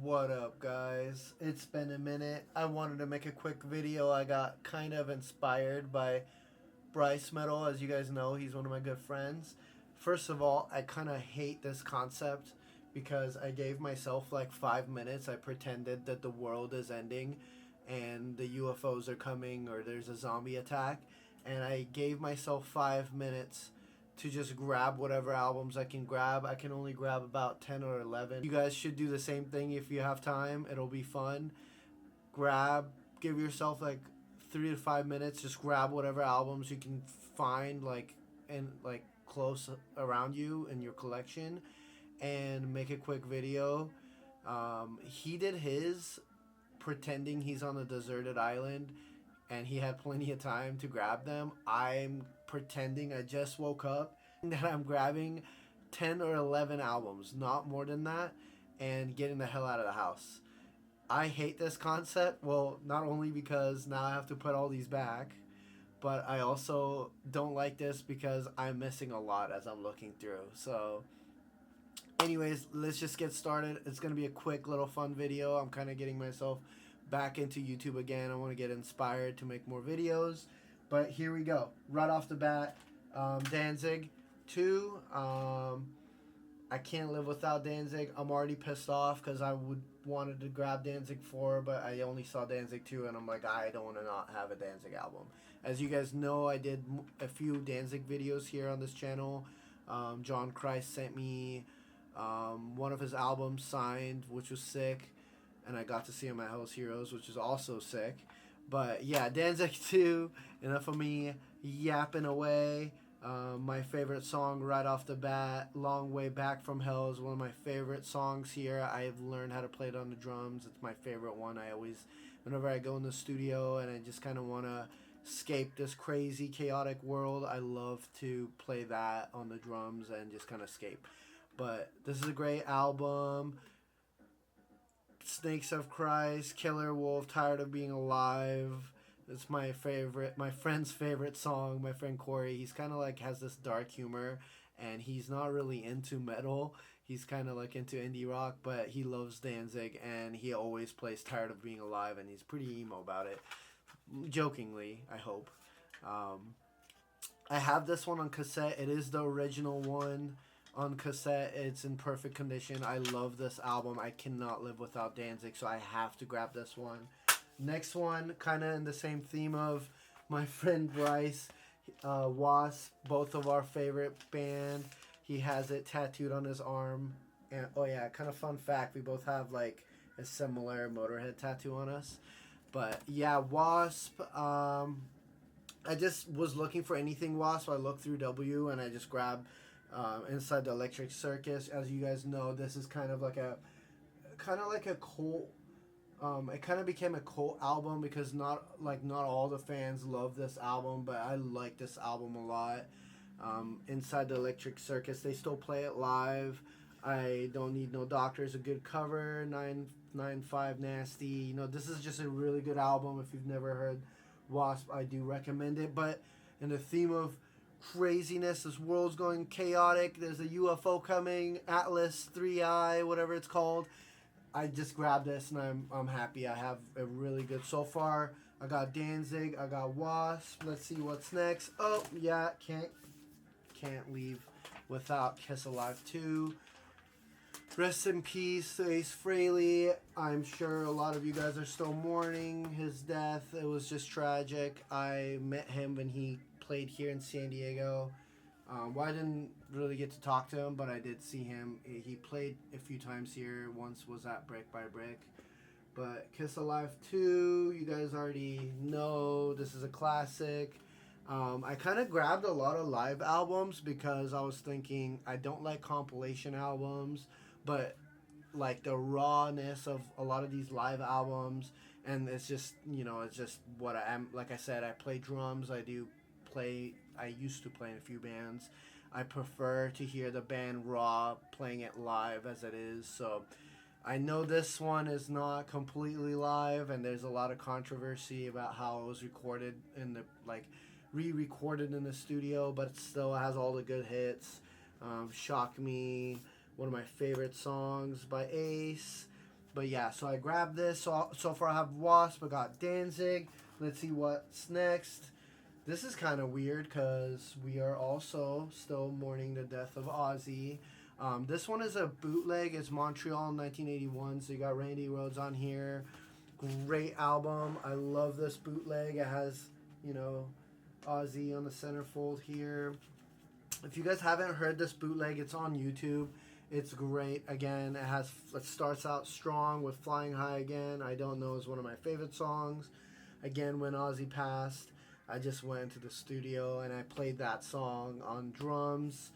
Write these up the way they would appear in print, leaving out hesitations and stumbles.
What up, guys? It's been a minute. I wanted to make a quick video. I got kind of inspired by Bryce Metal. As you guys know, he's one of my good friends. First of all, I kind of hate this concept because I gave myself like 5 minutes. I pretended that the world is ending and the UFOs are coming or there's a zombie attack. And I gave myself 5 minutes to just grab whatever albums I can grab. I can only grab about 10 or 11. You guys should do the same thing if you have time. It'll be fun. Give yourself like 3 to 5 minutes. Just grab whatever albums you can find, like close around you in your collection, and make a quick video. He did his pretending he's on a deserted island and he had plenty of time to grab them. I'm pretending I just woke up that I'm grabbing 10 or 11 albums, not more than that, and getting the hell out of the house. I hate this concept. Well, not only because now I have to put all these back, but I also don't like this because I'm missing a lot as I'm looking through. So anyways, let's just get started. It's going to be a quick little fun video. I'm kind of getting myself back into YouTube again. I want to get inspired to make more videos. But here we go. Right off the bat, Danzig 2. I can't live without Danzig. I'm already pissed off because I wanted to grab Danzig 4, but I only saw Danzig 2, and I'm like, I don't want to not have a Danzig album. As you guys know, I did a few Danzig videos here on this channel. John Christ sent me one of his albums signed, which was sick, and I got to see him at Hell's Heroes, which is also sick. But yeah, Danzig 2, enough of me yapping away. My favorite song right off the bat, Long Way Back from Hell, is one of my favorite songs here. I've learned how to play it on the drums. It's my favorite one. I always, whenever I go in the studio and I just kind of want to escape this crazy, chaotic world, I love to play that on the drums and just kind of escape. But this is a great album. Snakes of Christ, Killer Wolf, Tired of Being Alive. It's my favorite, my friend's favorite song. My friend Corey, he's kind of like has this dark humor, and he's not really into metal. He's kind of like into indie rock, but he loves Danzig, and he always plays Tired of Being Alive, and he's pretty emo about it. Jokingly, I hope. I have this one on cassette. It is the original one on cassette. It's in perfect condition. I love this album. I cannot live without Danzig, so I have to grab this one. Next one, kind of in the same theme of my friend Bryce, Wasp, both of our favorite band. He has it tattooed on his arm. And oh yeah, kind of fun fact, we both have like a similar Motorhead tattoo on us. But yeah, Wasp. I just was looking for anything Wasp. So I looked through W and I just grabbed Inside the Electric Circus. As you guys know, this is kind of like a cult. It kind of became a cult album because not all the fans love this album, but I like this album a lot. Inside the Electric Circus, they still play it live. I Don't Need No Doctor is a good cover. 995 Nasty. You know, this is just a really good album. If you've never heard Wasp, I do recommend it. But in the theme of craziness, this world's going chaotic. There's a UFO coming, Atlas 3i, whatever it's called. I just grabbed this and I'm happy. I have a really good so far. I got Danzig, I got Wasp. Let's see what's next. Oh yeah, can't leave without Kiss Alive 2. Rest in peace, Ace Frehley. I'm sure a lot of you guys are still mourning his death. It was just tragic. I met him when he played here in San Diego. Well, I didn't really get to talk to him, but I did see him. He played a few times here. Once was at Brick by Brick. But Kiss Alive 2, you guys already know. This is a classic. I kind of grabbed a lot of live albums because I was thinking I don't like compilation albums, but like the rawness of a lot of these live albums, and it's just, you know, it's just what I am. Like I said, I play drums. I used to play in a few bands. I prefer to hear the band raw playing it live as it is. So I know this one is not completely live, and there's a lot of controversy about how it was recorded in the re-recorded in the studio, but it still has all the good hits. Shock Me, one of my favorite songs by Ace. But yeah, so I grabbed this. So far I have Wasp. I got Danzig. Let's see what's next. This is kind of weird because we are also still mourning the death of Ozzy. This one is a bootleg. It's Montreal 1981. So you got Randy Rhoads on here. Great album. I love this bootleg. It has, you know, Ozzy on the centerfold here. If you guys haven't heard this bootleg, it's on YouTube. It's great. Again, it starts out strong with Flying High Again. I Don't Know is one of my favorite songs. Again, when Ozzy passed, I just went into the studio and I played that song on drums.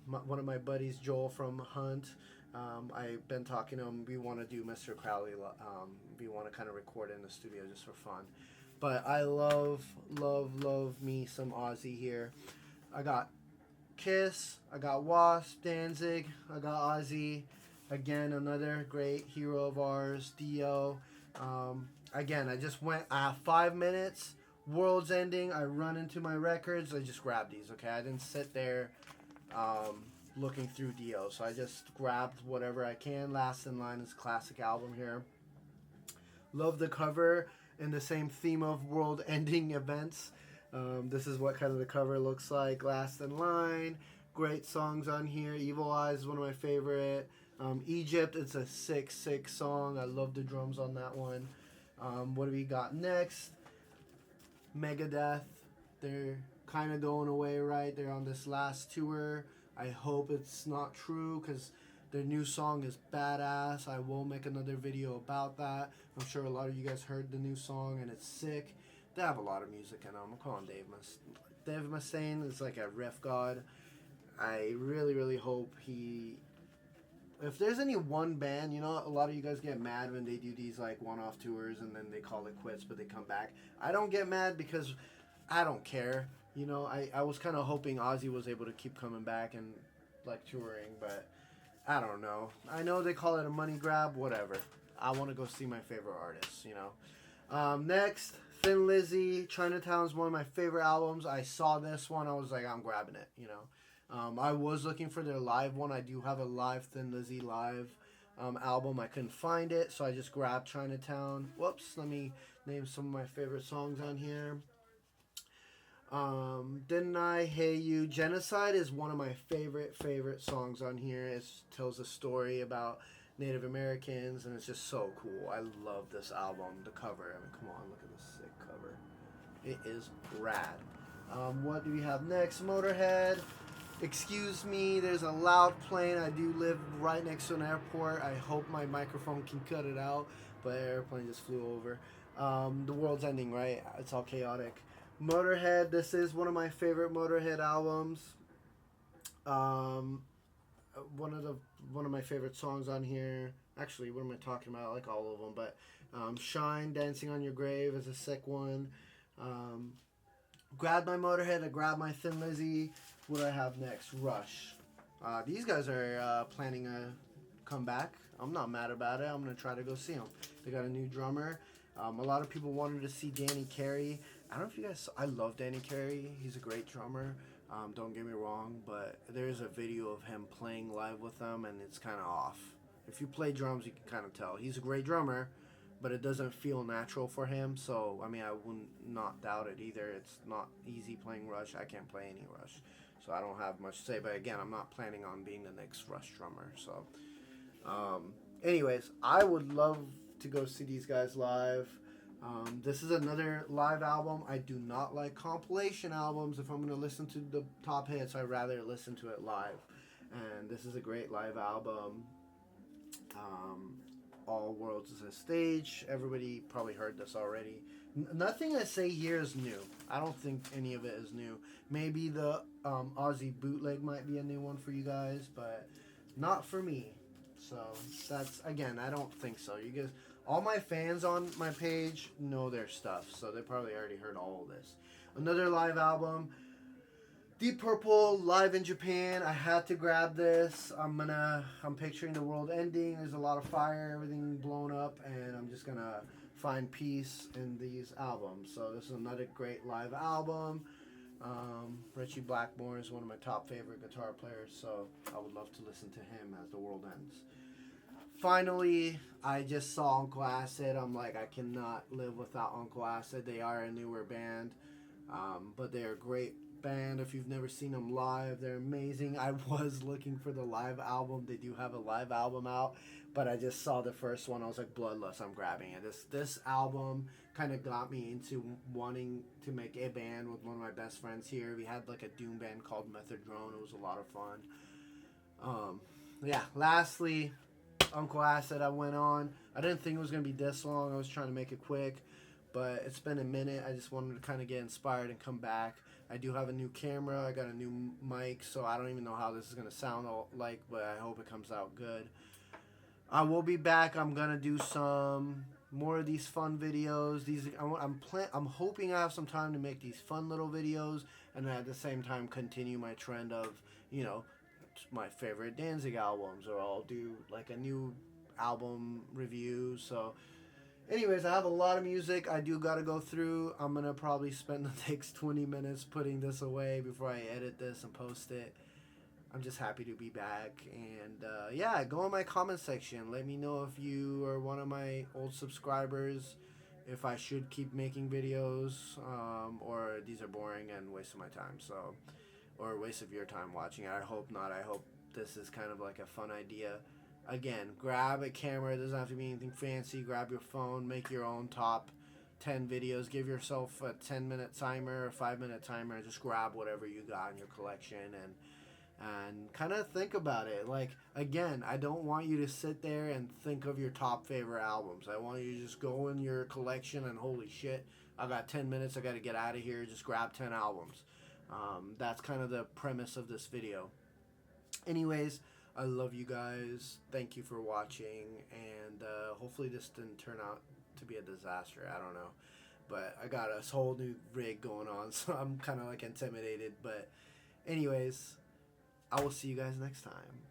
One of my buddies, Joel from Hunt, I've been talking to him. We want to do Mr. Crowley. We want to kind of record in the studio just for fun. But I love me some Ozzy here. I got Kiss, I got Wasp, Danzig, I got Ozzy. Again, another great hero of ours, Dio. Again, I just went, I have 5 minutes, world's ending, I run into my records, I just grabbed these, okay? I didn't sit there looking through Dio, so I just grabbed whatever I can. Last in Line is a classic album here. Love the cover in the same theme of world ending events. This is what kind of the cover looks like. Last in Line. Great songs on here. Evil Eyes is one of my favorite. Egypt, it's a sick song. I love the drums on that one. What do we got next? Megadeth. They're kind of going away, right? They're on this last tour. I hope it's not true because their new song is badass. I will make another video about that. I'm sure a lot of you guys heard the new song and it's sick. They have a lot of music in them. I'm calling Dave Mustaine is like a riff god. I really hope he... If there's any one band, you know, a lot of you guys get mad when they do these like one-off tours and then they call it quits, but they come back. I don't get mad because I don't care. You know, I was kind of hoping Ozzy was able to keep coming back and like touring, but I don't know. I know they call it a money grab, whatever. I want to go see my favorite artists, you know. Next, Thin Lizzy. Chinatown is one of my favorite albums. I saw this one. I was like, I'm grabbing it, you know. I was looking for their live one. I do have a live Thin Lizzy live album. I couldn't find it, so I just grabbed Chinatown. Whoops, let me name some of my favorite songs on here. Didn't I? Hey You. Genocide is one of my favorite songs on here. It tells a story about Native Americans, and it's just so cool. I love this album. The cover, I mean, come on, look at this sick cover. It is rad. What do we have next? Motorhead. Excuse me, there's a loud plane. I do live right next to an airport. I hope my microphone can cut it out, but an airplane just flew over. The world's ending, right? It's all chaotic. Motorhead, this is one of my favorite Motorhead albums. One of my favorite songs on here. Actually, what am I talking about? I like all of them, but Shine, Dancing on Your Grave is a sick one. Grabbed my Motorhead, I grabbed my Thin Lizzy. What do I have next? Rush. These guys are planning a comeback. I'm not mad about it. I'm going to try to go see them. They got a new drummer. A lot of people wanted to see Danny Carey. I don't know if you guys... I love Danny Carey. He's a great drummer. Don't get me wrong, but there's a video of him playing live with them, and it's kind of off. If you play drums, you can kind of tell. He's a great drummer, but it doesn't feel natural for him. So, I mean, I wouldn't not doubt it either. It's not easy playing Rush. I can't play any Rush, so I don't have much to say. But again, I'm not planning on being the next Rush drummer. So, anyways, I would love to go see these guys live. This is another live album. I do not like compilation albums. If I'm going to listen to the top hits, I'd rather listen to it live. And this is a great live album. All Worlds is a Stage. Everybody probably heard this already. Nothing I say here is new. I don't think any of it is new. Maybe the Ozzy bootleg might be a new one for you guys, but not for me. So that's, again, I don't think so. You guys, all my fans on my page know their stuff, so they probably already heard all of this. Another live album, Deep Purple, live in Japan. I had to grab this. I'm picturing the world ending. There's a lot of fire, everything blown up, and I'm just gonna find peace in these albums. So this is another great live album. Richie Blackmore is one of my top favorite guitar players, so I would love to listen to him as the world ends. Finally, I just saw Uncle Acid. I'm like, I cannot live without Uncle Acid. They are a newer band, but they're a great band. If you've never seen them live, they're amazing. I was looking for the live album. They do have a live album out, but I just saw the first one. I was like, Bloodlust, I'm grabbing it. This album kind of got me into wanting to make a band with one of my best friends here. We had like a doom band called Method Drone. It was a lot of fun. Yeah, lastly, Uncle Acid, I went on. I didn't think it was going to be this long. I was trying to make it quick, but it's been a minute. I just wanted to kind of get inspired and come back. I do have a new camera. I got a new mic, so I don't even know how this is going to sound like, but I hope it comes out good. I will be back. I'm going to do some more of these fun videos. I'm hoping I have some time to make these fun little videos, and at the same time continue my trend of, you know, my favorite Danzig albums, or I'll do like a new album review. So anyways, I have a lot of music I do gotta go through. I'm gonna probably spend the next 20 minutes putting this away before I edit this and post it. I'm just happy to be back, and yeah, go in my comment section. Let me know if you are one of my old subscribers, if I should keep making videos, or these are boring and waste of my time. So, or a waste of your time watching it. I hope not. I hope this is kind of like a fun idea. Again, grab a camera. It doesn't have to be anything fancy. Grab your phone. Make your own top 10 videos. Give yourself a 10-minute timer, a 5-minute timer, and just grab whatever you got in your collection and kind of think about it. Like, again, I don't want you to sit there and think of your top favorite albums. I want you to just go in your collection and holy shit, I got 10 minutes. I got to get out of here. Just grab 10 albums. That's kind of the premise of this video. Anyways, I love you guys. Thank you for watching, and hopefully this didn't turn out to be a disaster. I don't know, but I got a whole new rig going on, so I'm kind of like intimidated. But anyways, I will see you guys next time.